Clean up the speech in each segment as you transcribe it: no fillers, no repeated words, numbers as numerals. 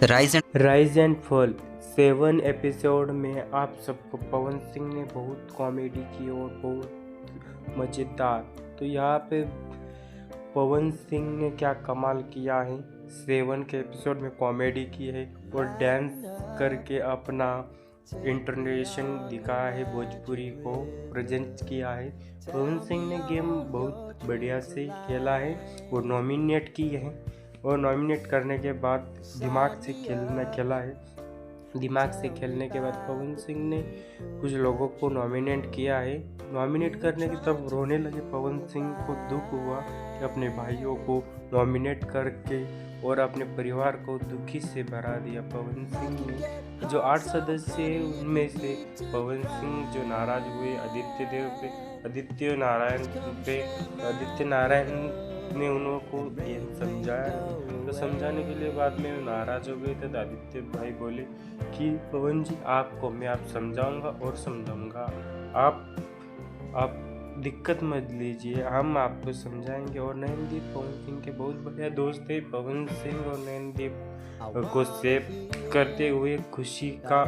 Rise and fall 7 episode में आप सबको पवन सिंह ने बहुत कॉमेडी की और बहुत मज़ेदार। तो यहाँ पे पवन सिंह ने क्या कमाल किया है, 7 के एपिसोड में कॉमेडी की है और डांस करके अपना इंटरनेशन दिखाया है, भोजपुरी को प्रेजेंट किया है। पवन सिंह ने गेम बहुत बढ़िया से खेला है और नॉमिनेट की है और नॉमिनेट करने के बाद दिमाग से खेला है। दिमाग से खेलने के बाद पवन सिंह ने कुछ लोगों को नॉमिनेट किया है। नॉमिनेट करने के तब रोने लगे। पवन सिंह को दुख हुआ कि अपने भाइयों को नॉमिनेट करके और अपने परिवार को दुखी से भरा दिया। पवन सिंह ने जो 8 सदस्य हैं उनमें से पवन सिंह जो नाराज हुए आदित्य नारायण ने उनको ये समझाया। तो समझाने के लिए बाद में नाराज हो गए थे। आदित्य भाई बोले कि पवन जी आपको मैं आप समझाऊंगा और समझाऊंगा, आप दिक्कत मत लीजिए, हम आपको समझाएंगे। और नयनदीप पवन सिंह के बहुत बढ़िया दोस्त थे। पवन सिंह और नयनदीप को सेव करते हुए खुशी का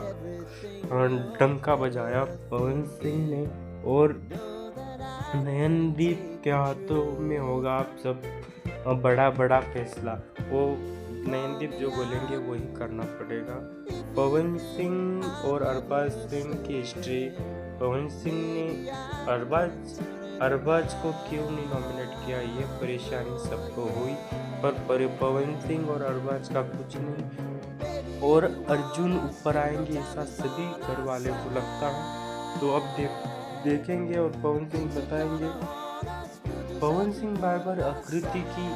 डंका बजाया पवन सिंह ने। और नयनदीप के हाथों में होगा आप सब बड़ा फैसला। वो नयनदीप जो बोलेंगे वही करना पड़ेगा। पवन सिंह और अरबाज सिंह की हिस्ट्री। पवन सिंह ने अरबाज को क्यों नहीं नॉमिनेट किया, ये परेशानी सबको हुई, पर पवन सिंह और अरबाज का कुछ नहीं। और अर्जुन ऊपर आएंगे ऐसा सभी घर वाले को लगता है। तो अब देखेंगे और पवन सिंह बताएंगे। पवन सिंह बार बार आकृति की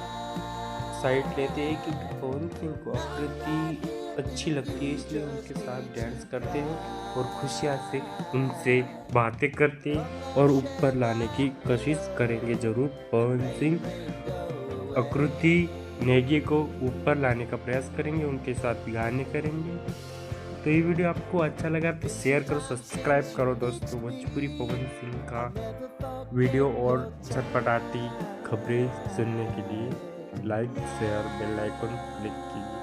साइड लेते हैं क्योंकि पवन सिंह को आकृति अच्छी लगती है, इसलिए उनके साथ डांस करते हैं और खुशियाँ से उनसे बातें करते हैं और ऊपर लाने की कोशिश करेंगे जरूर। पवन सिंह आकृति नेगी को ऊपर लाने का प्रयास करेंगे, उनके साथ गाने करेंगे। तो ये वीडियो आपको अच्छा लगा तो शेयर करो, सब्सक्राइब करो दोस्तों। भोजपुरी पवन सिंह का वीडियो और चटपटाती खबरें सुनने के लिए like share bell icon click कीजिए।